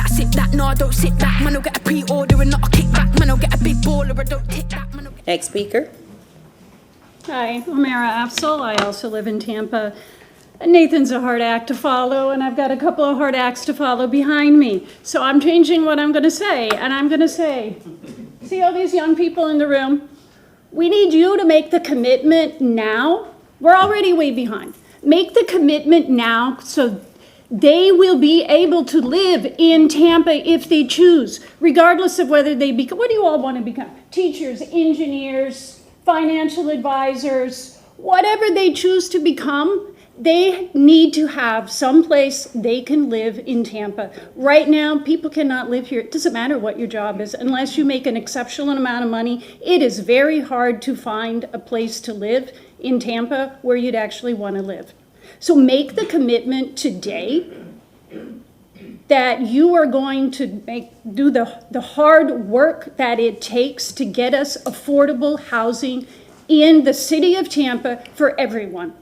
sip that, no I don't sit that. Man, I'll get a pre-order and not a kickback. Man, I'll get a big baller, I don't tick that. Man, Next speaker. Hi, I'm Mara Afsel. I also live in Tampa. Nathan's a hard act to follow, and I've got a couple of hard acts to follow behind me. So I'm changing what I'm going to say, and I'm going to say, see all these young people in the room? We need you to make the commitment now. We're already way behind. Make the commitment now so they will be able to live in Tampa if they choose, regardless of whether they become, what do you all want to become? Teachers, engineers, financial advisors, whatever they choose to become, they need to have some place they can live in Tampa. Right now, people cannot live here. It doesn't matter what your job is, unless you make an exceptional amount of money. It is very hard to find a place to live in Tampa where you'd actually want to live. So make the commitment today that you are going to do the hard work that it takes to get us affordable housing in the city of Tampa for everyone.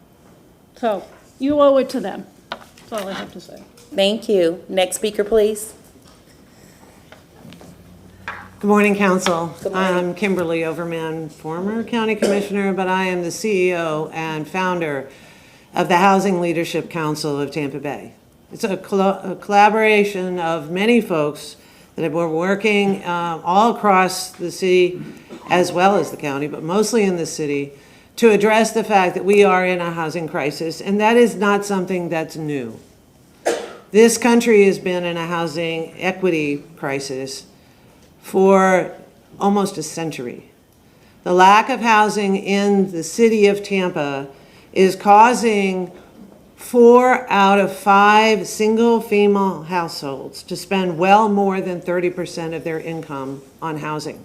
So you owe it to them. That's all I have to say. Thank you. Next speaker, please. Good morning, Council. Good morning. I'm Kimberly Overman, former County Commissioner, but I am the CEO and founder of the Housing Leadership Council of Tampa Bay. It's a collaboration of many folks that have been working all across the city as well as the county, but mostly in the city, to address the fact that we are in a housing crisis, and that is not something that's new. This country has been in a housing equity crisis for almost a century. The lack of housing in the city of Tampa is causing 4 out of 5 single female households to spend well more than 30% of their income on housing.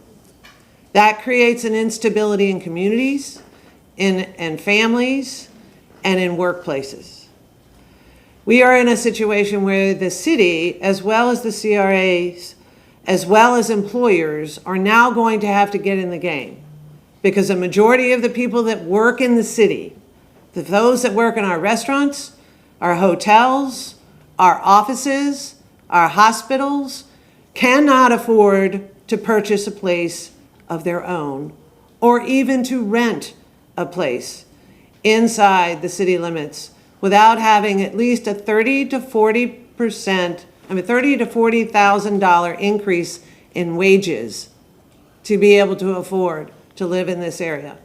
That creates an instability in communities, in families, and in workplaces. We are in a situation where the city, as well as the CRAs, as well as employers, are now going to have to get in the game, because a majority of the people that work in the city, those that work in our restaurants, our hotels, our offices, our hospitals, cannot afford to purchase a place of their own or even to rent a place inside the city limits without having at least a $30,000 to $40,000 increase in wages to be able to afford to live in this area.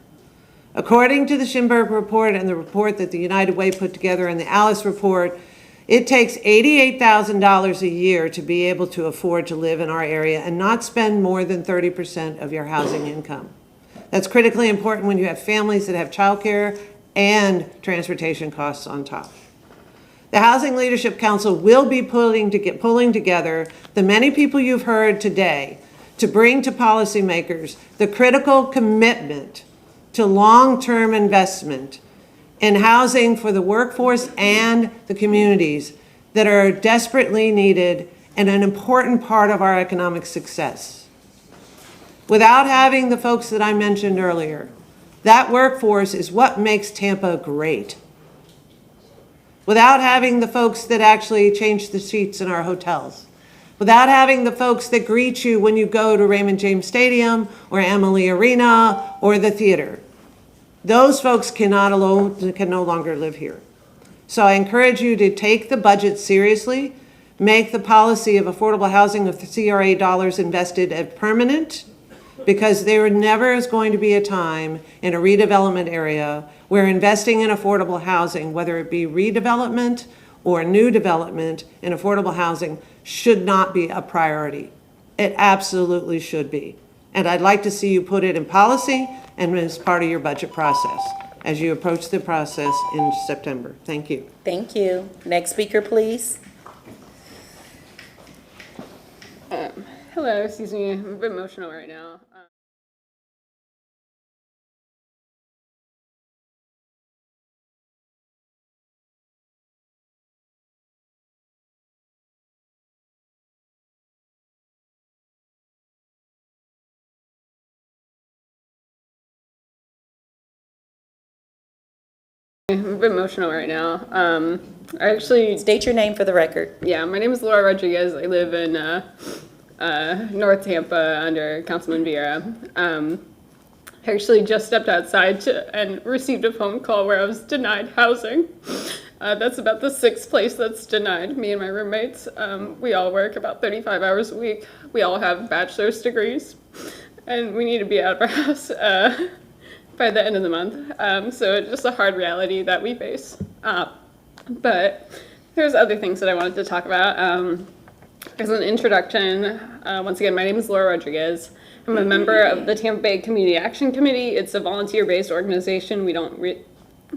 According to the Schimberg report and the report that the United Way put together and the Alice report, it takes $88,000 a year to be able to afford to live in our area and not spend more than 30% of your housing income. That's critically important when you have families that have childcare and transportation costs on top. The Housing Leadership Council will be pulling together the many people you've heard today to bring to policymakers the critical commitment to long-term investment in housing for the workforce and the communities that are desperately needed and an important part of our economic success. Without having the folks that I mentioned earlier, that workforce is what makes Tampa great. Without having the folks that actually change the seats in our hotels, without having the folks that greet you when you go to Raymond James Stadium or Amalie Arena or the theater. Those folks can no longer live here. So I encourage you to take the budget seriously, make the policy of affordable housing of the CRA dollars invested as permanent, because there never is going to be a time in a redevelopment area where investing in affordable housing, whether it be redevelopment or new development in affordable housing, should not be a priority. It absolutely should be. And I'd like to see you put it in policy and as part of your budget process as you approach the process in September. Thank you. Thank you. Next speaker, please. Hello, excuse me, I'm a bit emotional right now. I'm a bit emotional right now. I actually, State your name for the record. yeah, my name is Laura Rodriguez. I live in North Tampa under Councilman Vieira. I actually just stepped outside and received a phone call where I was denied housing. That's about the sixth place that's denied. Me and my roommates, we all work about 35 hours a week. We all have bachelor's degrees, and we need to be out of our house by the end of the month. So it's just a hard reality that we face. But there's other things that I wanted to talk about. As an introduction, once again, my name is Laura Rodriguez. I'm a member of the Tampa Bay Community Action Committee. It's a volunteer-based organization. We don't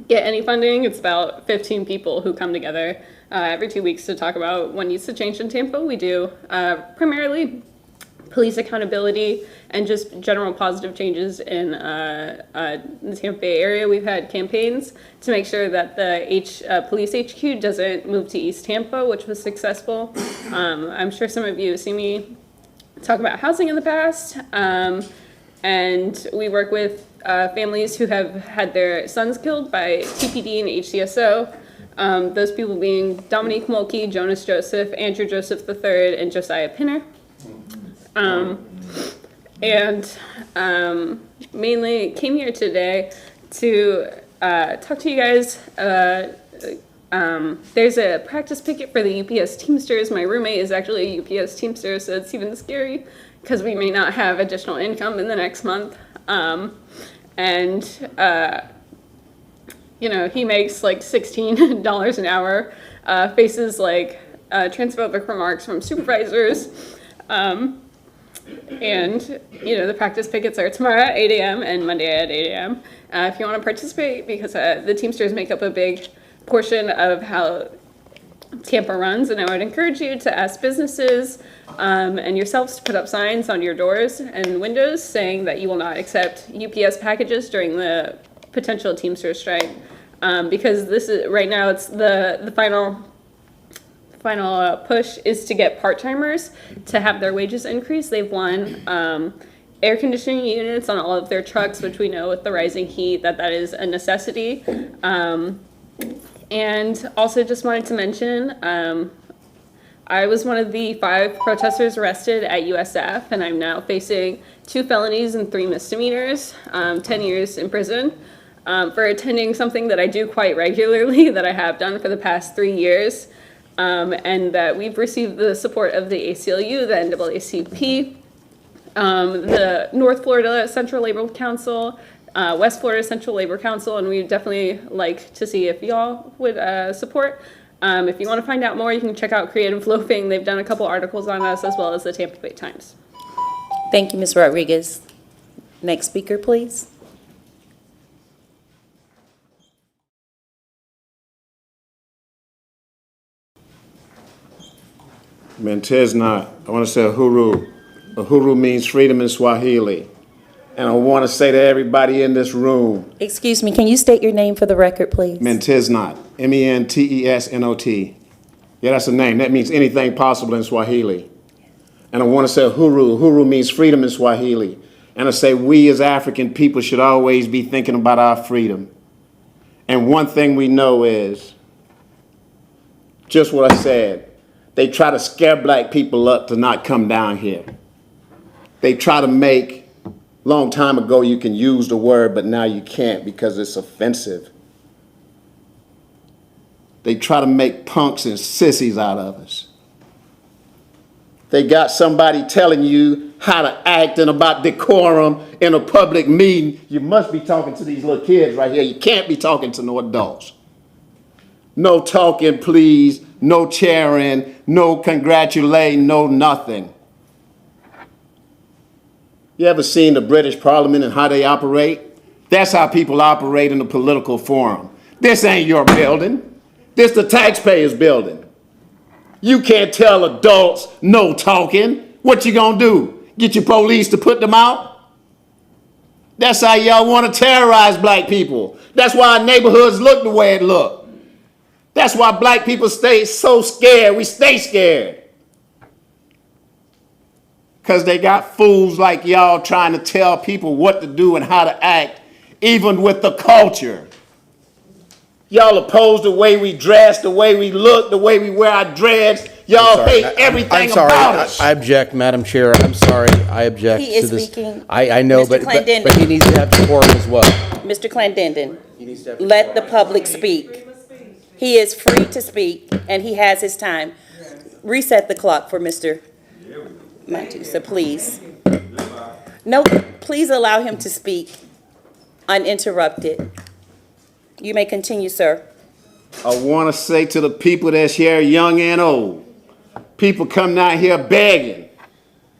get any funding. It's about 15 people who come together every 2 weeks to talk about what needs to change in Tampa. We do primarily police accountability and just general positive changes in the Tampa Bay area. We've had campaigns to make sure that the police HQ doesn't move to East Tampa, which was successful. I'm sure some of you have seen me talk about housing in the past, and we work with families who have had their sons killed by TPD and HCSO. Those people being Dominique Mulkey, Jonas Joseph, Andrew Joseph III, and Josiah Pinner. Mainly came here today to talk to you guys. There's a practice picket for the UPS Teamsters. My roommate is actually a UPS Teamster, so it's even scary because we may not have additional income in the next month. He makes like $16 an hour, faces like transphobic remarks from supervisors. The practice pickets are tomorrow at 8 a.m. and Monday at 8 a.m. If you want to participate, because the Teamsters make up a big portion of how Tampa runs, and I would encourage you to ask businesses and yourselves to put up signs on your doors and windows saying that you will not accept UPS packages during the potential Teamsters strike, because this is right now it's the final push is to get part-timers to have their wages increased. They've won air conditioning units on all of their trucks, which we know with the rising heat that is a necessity. And also just wanted to mention, I was one of the 5 protesters arrested at USF, and I'm now facing 2 felonies and 3 misdemeanors, 10 years in prison, for attending something that I do quite regularly, that I have done for the past 3 years, and that we've received the support of the ACLU, the NAACP, the North Florida Central Labor Council, West Florida Central Labor Council, and we'd definitely like to see if y'all would support. If you want to find out more, you can check out Creative Loafing. They've done a couple articles on us, as well as the Tampa Bay Times. Thank you, Ms. Rodriguez. Next speaker, please. Mentezna, I want to say uhuru. Uhuru means freedom in Swahili. And I want to say to everybody in this room, Excuse me, can you state your name for the record, please? Mentesnot, Mentesnot. Yeah, that's a name. That means anything possible in Swahili. And I want to say uhuru. Uhuru means freedom in Swahili. And I say we as African people should always be thinking about our freedom. And one thing we know is, just what I said, they try to scare black people up to not come down here. They try to make, long time ago you can use the word, but now you can't because it's offensive. They try to make punks and sissies out of us. They got somebody telling you how to act and about decorum in a public meeting. You must be talking to these little kids right here. You can't be talking to no adults. No talking, please. No cheering. No congratulating. No nothing. You ever seen the British Parliament and how they operate? That's how people operate in a political forum. This ain't your building. This the taxpayers' building. You can't tell adults no talking. What you gonna do? Get your police to put them out? That's how y'all want to terrorize black people. That's why our neighborhoods look the way it look. That's why black people stay so scared. We stay scared. Because they got fools like y'all trying to tell people what to do and how to act, even with the culture. Y'all oppose the way we dress, the way we look, the way we wear our dreads. Y'all hate everything about us. I object, Madam Chair. I'm sorry. I object He is to this. speaking. I know, Mr. but Clendenin. he needs to have decorum as well. Mr. Clendenin, let the public speak. He is free to speak, and he has his time. Reset the clock for Mr. Matusa, please. No, please allow him to speak uninterrupted. You may continue, sir. I want to say to the people that's here, young and old, people come down here begging.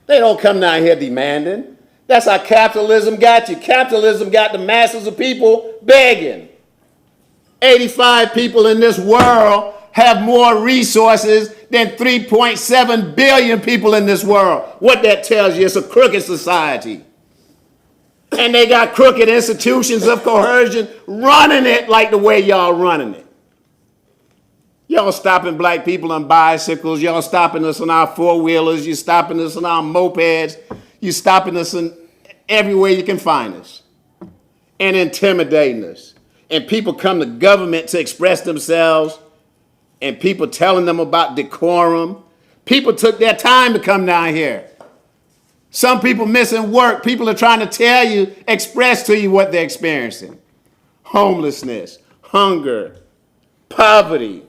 They don't come down here demanding. That's how capitalism got you. Capitalism got the masses of people begging. 85 people in this world have more resources than 3.7 billion people in this world. What that tells you, it's a crooked society. And they got crooked institutions of coercion running it like the way y'all running it. Y'all stopping black people on bicycles. Y'all stopping us on our four-wheelers. You stopping us on our mopeds. You stopping us in everywhere you can find us. And intimidating us. And people come to government to express themselves. And people telling them about decorum. People took their time to come down here. Some people missing work. People are trying to tell you, express to you what they're experiencing. Homelessness, hunger, poverty.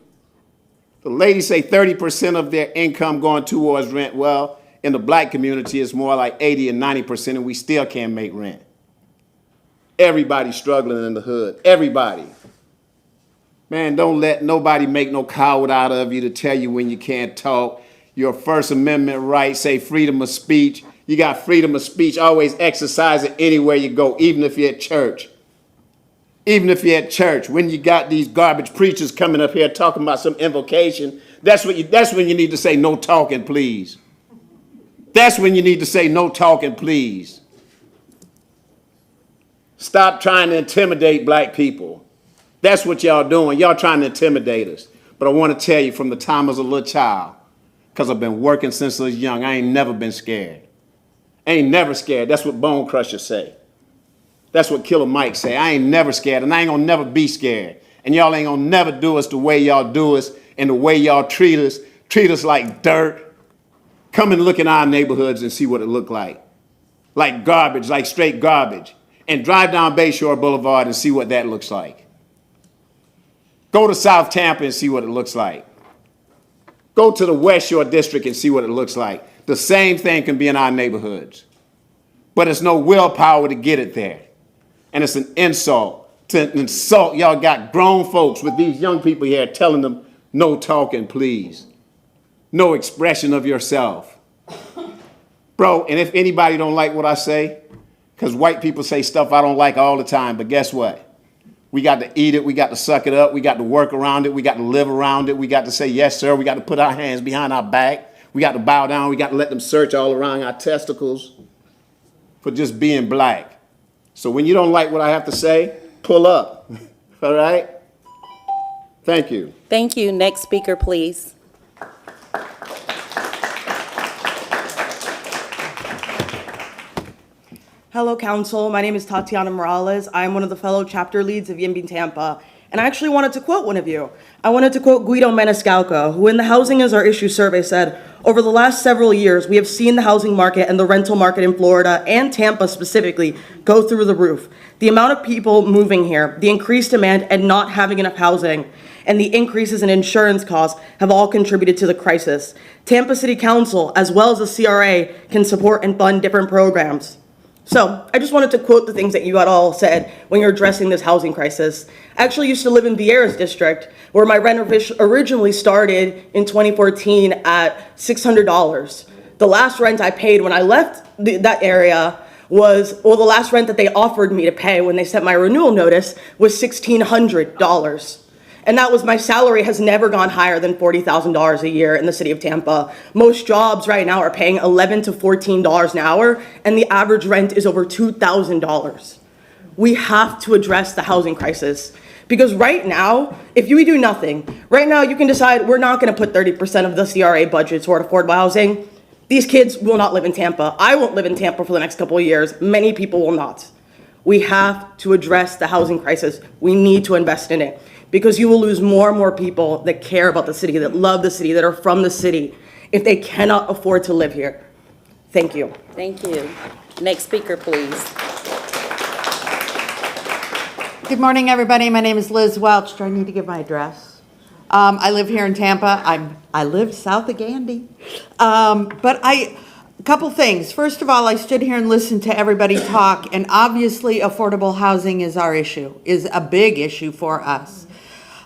The ladies say 30% of their income going towards rent. Well, in the black community, it's more like 80 and 90%, and we still can't make rent. Everybody's struggling in the hood. Everybody. Man, don't let nobody make no coward out of you to tell you when you can't talk. Your First Amendment right, say freedom of speech. You got freedom of speech. Always exercise it anywhere you go, even if you're at church. Even if you're at church, when you got these garbage preachers coming up here talking about some invocation, that's when you need to say no talking, please. That's when you need to say no talking, please. Stop trying to intimidate black people. That's what y'all doing. Y'all trying to intimidate us. But I want to tell you, from the time I was a little child, because I've been working since I was young, I ain't never been scared. I ain't never scared. That's what Bone Crusher say. That's what Killer Mike say. I ain't never scared, and I ain't gonna never be scared. And y'all ain't gonna never do us the way y'all do us and the way y'all treat us like dirt. Come and look in our neighborhoods and see what it look like. Like garbage, like straight garbage. And drive down Bayshore Boulevard and see what that looks like. Go to South Tampa and see what it looks like. Go to the West Shore District and see what it looks like. The same thing can be in our neighborhoods. But it's no willpower to get it there. And it's an insult. To insult, y'all got grown folks with these young people here telling them, no talking, please. No expression of yourself. Bro, and if anybody don't like what I say, because white people say stuff I don't like all the time, but guess what? We got to eat it, we got to suck it up, we got to work around it, we got to live around it, we got to say yes, sir, we got to put our hands behind our back, we got to bow down, we got to let them search all around our testicles for just being black. So when you don't like what I have to say, pull up, all right? Thank you. Thank you. Next speaker, please. Hello, Council. My name is Tatiana Morales. I'm one of the fellow chapter leads of YIMBY Tampa. And I actually wanted to quote one of you. I wanted to quote Guido Maniscalco, who in the Housing is Our Issue survey said, over the last several years, we have seen the housing market and the rental market in Florida and Tampa specifically go through the roof. The amount of people moving here, the increased demand and not having enough housing, and the increases in insurance costs have all contributed to the crisis. Tampa City Council, as well as the CRA, can support and fund different programs. So I just wanted to quote the things that you had all said when you're addressing this housing crisis. I actually used to live in Vieira's district, where my rent originally started in 2014 at $600. The last rent I paid when I left that area was, well, the last rent that they offered me to pay when they sent my renewal notice was $1,600. And that was, my salary has never gone higher than $40,000 a year in the city of Tampa. Most jobs right now are paying $11 to $14 an hour, and the average rent is over $2,000. We have to address the housing crisis. Because right now, if we do nothing, right now you can decide we're not gonna put 30% of the CRA budget toward affordable housing. These kids will not live in Tampa. I won't live in Tampa for the next couple of years. Many people will not. We have to address the housing crisis. We need to invest in it. because you will lose more and more people that care about the city, that love the city, that are from the city, if they cannot afford to live here. Thank you. Thank you. Next speaker, please. Good morning, everybody. My name is Liz Welch. Do I need to give my address? I live here in Tampa. I live south of Gandy. A couple things. First of all, I stood here and listened to everybody talk, and obviously affordable housing is our issue, is a big issue for us.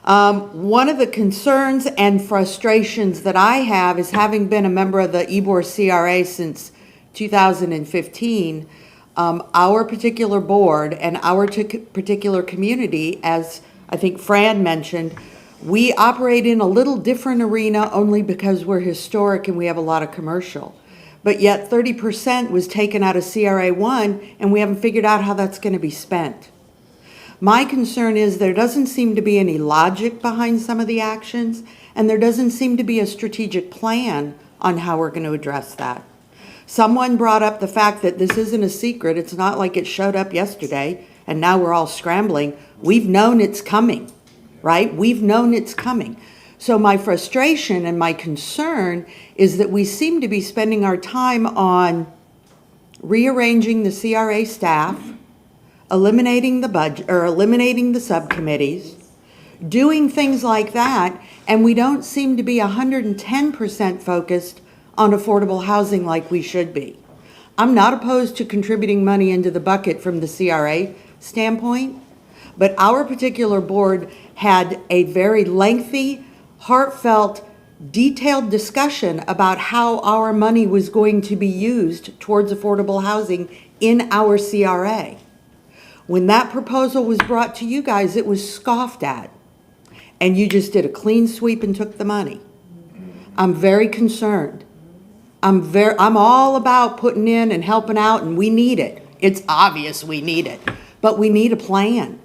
One of the concerns and frustrations that I have is, having been a member of the Ybor CRA since 2015, our particular board and our particular community, as I think Fran mentioned, we operate in a little different arena only because we're historic and we have a lot of commercial. But yet 30% was taken out of CRA 1, and we haven't figured out how that's going to be spent. My concern is there doesn't seem to be any logic behind some of the actions, and there doesn't seem to be a strategic plan on how we're going to address that. Someone brought up the fact that this isn't a secret. It's not like it showed up yesterday and now we're all scrambling. We've known it's coming, right? We've known it's coming. So my frustration and my concern is that we seem to be spending our time on rearranging the CRA staff, eliminating the budget or eliminating the subcommittees, doing things like that, and we don't seem to be 110% focused on affordable housing like we should be. I'm not opposed to contributing money into the bucket from the CRA standpoint, but our particular board had a very lengthy, heartfelt, detailed discussion about how our money was going to be used towards affordable housing in our CRA. When that proposal was brought to you guys, it was scoffed at, and you just did a clean sweep and took the money. I'm very concerned. I'm all about putting in and helping out, and we need it. It's obvious we need it, but we need a plan.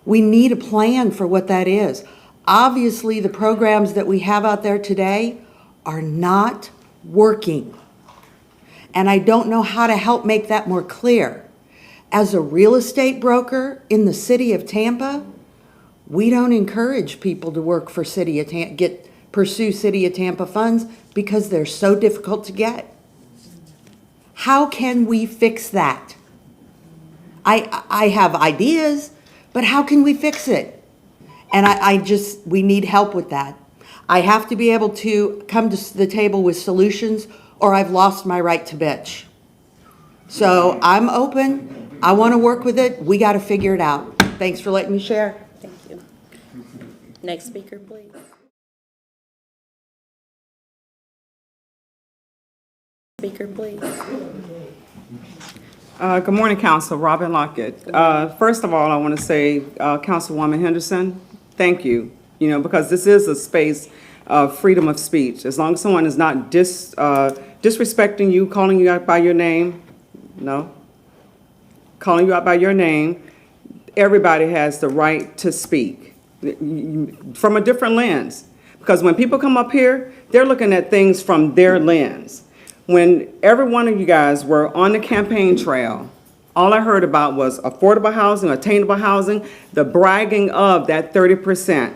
We need a plan for what that is. Obviously, the programs that we have out there today are not working, and I don't know how to help make that more clear. As a real estate broker in the city of Tampa, we don't encourage people to work for City of Tampa, pursue City of Tampa funds, because they're so difficult to get. How can we fix that? I have ideas, but how can we fix it? And we need help with that. I have to be able to come to the table with solutions, or I've lost my right to bitch. So I'm open. I want to work with it. We got to figure it out. Thanks for letting me share. Thank you. Next speaker, please. Speaker, please. Good morning, Council. Robin Lockett. First of all, I want to say, Councilwoman Henderson, thank you. Because this is a space of freedom of speech. As long as someone is not disrespecting you, calling you out by your name, calling you out by your name, everybody has the right to speak from a different lens. Because when people come up here, they're looking at things from their lens. When every one of you guys were on the campaign trail, all I heard about was affordable housing, attainable housing, the bragging of that 30%.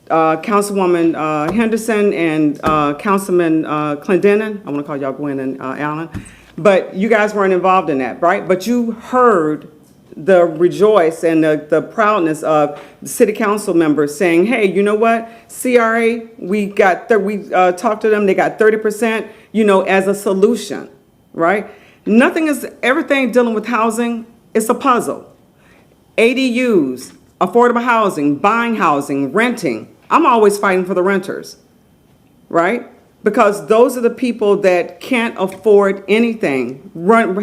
Councilwoman Henderson and Councilman Clendenin, I want to call y'all Gwen and Allen, but you guys weren't involved in that, right? But you heard the rejoice and the proudness of the city council members saying, hey, you know what, CRA, we talked to them, they got 30%, as a solution, right? Everything dealing with housing is a puzzle. ADUs, affordable housing, buying housing, renting. I'm always fighting for the renters, right? Because those are the people that can't afford anything,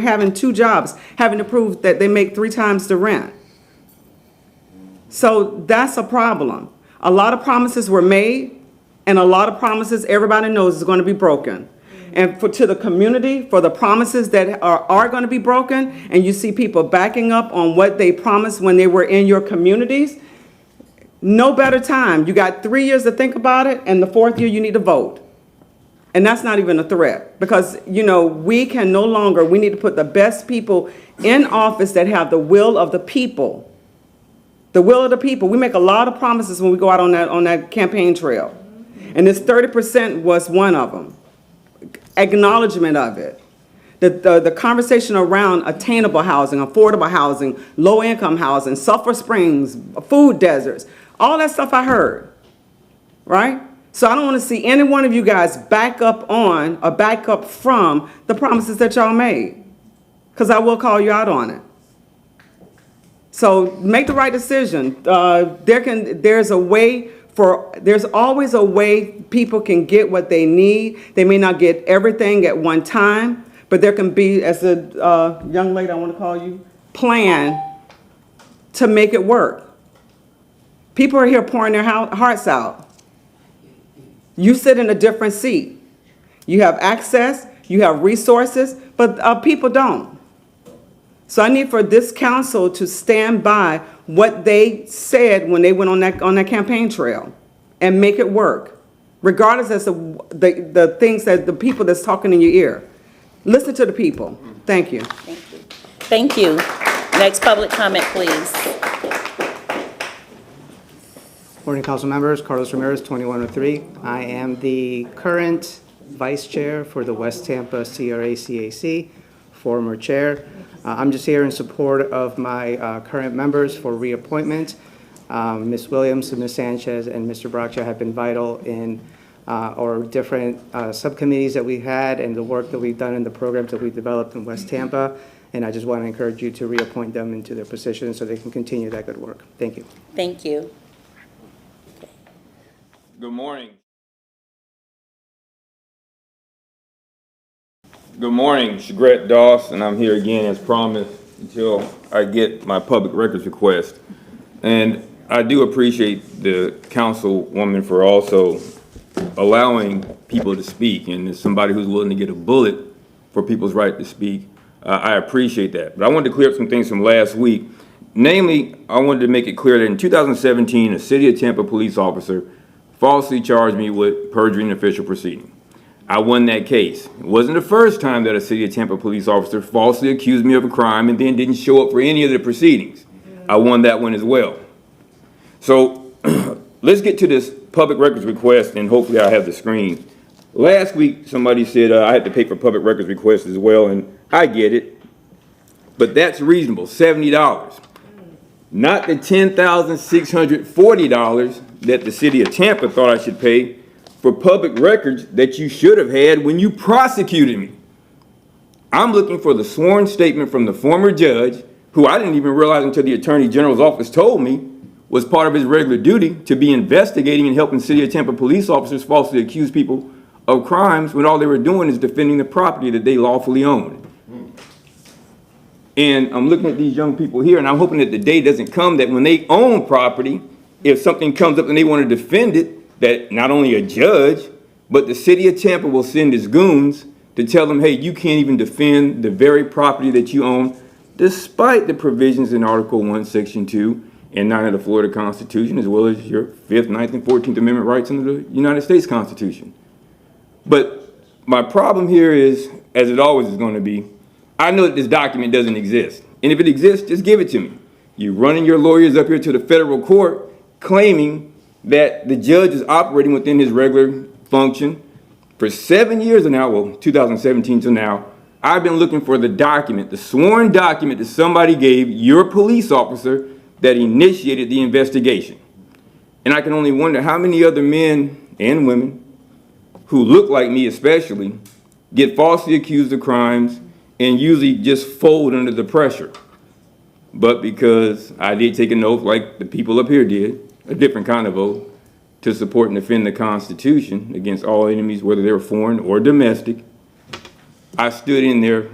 having 2 jobs, having to prove that they make 3 times the rent. So that's a problem. A lot of promises were made, and a lot of promises everybody knows is going to be broken. And to the community, for the promises that are going to be broken, and you see people backing up on what they promised when they were in your communities, no better time. You got 3 years to think about it, and the 4th year you need to vote. And that's not even a threat, because, we can no longer, we need to put the best people in office that have the will of the people the will of the people. We make a lot of promises when we go out on that campaign trail. And this 30% was one of them. Acknowledgement of it. The conversation around attainable housing, affordable housing, low-income housing, sulfur springs, food deserts, all that stuff I heard, right? So I don't want to see any one of you guys back up on or back up from the promises that y'all made, because I will call you out on it. So make the right decision. There's always a way people can get what they need. They may not get everything at one time, but there can be, as a young lady I want to call you, plan to make it work. People are here pouring their hearts out. You sit in a different seat. You have access, you have resources, but people don't. So I need for this council to stand by what they said when they went on that campaign trail and make it work, regardless as to the things that the people that's talking in your ear. Listen to the people. Thank you. Thank you. Next public comment, please. Morning, council members. Carlos Ramirez, 2103. I am the current vice chair for the West Tampa CRA-CAC, former chair. I'm just here in support of my current members for reappointment. Ms. Williams, Ms. Sanchez, and Mr. Brockshire have been vital in our different subcommittees that we had and the work that we've done in the programs that we've developed in West Tampa. And I just want to encourage you to reappoint them into their positions so they can continue that good work. Thank you. Thank you. Good morning. Good morning, Shagret Doss, and I'm here again as promised until I get my public records request. And I do appreciate the councilwoman for also allowing people to speak, and as somebody who's willing to get a bullet for people's right to speak, I appreciate that. But I wanted to clear up some things from last week. Namely, I wanted to make it clear that in 2017, a City of Tampa police officer falsely charged me with perjury in official proceeding. I won that case. It wasn't the first time that a City of Tampa police officer falsely accused me of a crime and then didn't show up for any of the proceedings. I won that one as well. So let's get to this public records request, and hopefully I have the screen. Last week, somebody said I had to pay for public records requests as well, and I get it, but that's reasonable, $70. Not the $10,640 that the City of Tampa thought I should pay for public records that you should have had when you prosecuted me. I'm looking for the sworn statement from the former judge, who I didn't even realize until the Attorney General's office told me was part of his regular duty to be investigating and helping City of Tampa police officers falsely accuse people of crimes when all they were doing is defending the property that they lawfully owned. And I'm looking at these young people here, and I'm hoping that the day doesn't come that when they own property, if something comes up and they want to defend it, that not only a judge, but the City of Tampa will send its goons to tell them, hey, you can't even defend the very property that you own, despite the provisions in Article 1, Section 2, and 9 of the Florida Constitution, as well as your 5th, 9th, and 14th Amendment rights under the United States Constitution. But my problem here is, as it always is going to be, I know that this document doesn't exist. And if it exists, just give it to me. You're running your lawyers up here to the federal court claiming that the judge is operating within his regular function. For 7 years now, well, 2017 to now, I've been looking for the document, the sworn document that somebody gave your police officer that initiated the investigation. And I can only wonder how many other men and women who look like me especially get falsely accused of crimes and usually just fold under the pressure. But because I did take an oath like the people up here did, a different kind of oath, to support and defend the Constitution against all enemies, whether they were foreign or domestic, I stood in there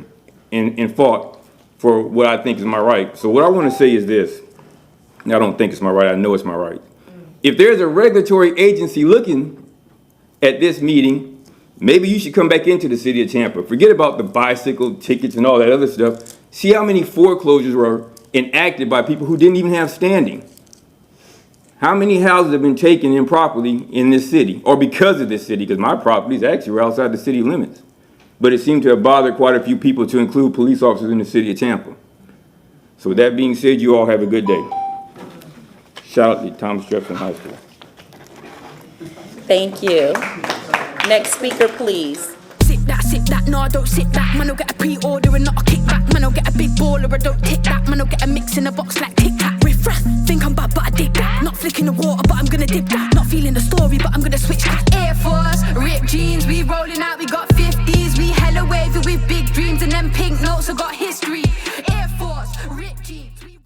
and fought for what I think is my right. So what I want to say is this. I don't think it's my right, I know it's my right. If there's a regulatory agency looking at this meeting, maybe you should come back into the City of Tampa. Forget about the bicycle tickets and all that other stuff. See how many foreclosures were enacted by people who didn't even have standing. How many houses have been taken improperly in this city, or because of this city, because my properties actually were outside the city limits. But it seemed to have bothered quite a few people, to include police officers in the City of Tampa. So with that being said, you all have a good day. Shout out to Thomas Jefferson High School. Thank you. Next speaker, please. Sit that, no I don't sit that. Man, I'll get a pre-order and not a kickback. Man, I'll get a big baller, I don't tick that. Man, I'll get a mix in a box like Tic Tac. Riff raff, think I'm bad, but I dig that. Not flicking the water, but I'm gonna dip that. Not feeling the story, but I'm gonna switch that. Air Force, ripped jeans, we rolling out, we got 50s. We hella wavy with big dreams and them pink notes, I got history.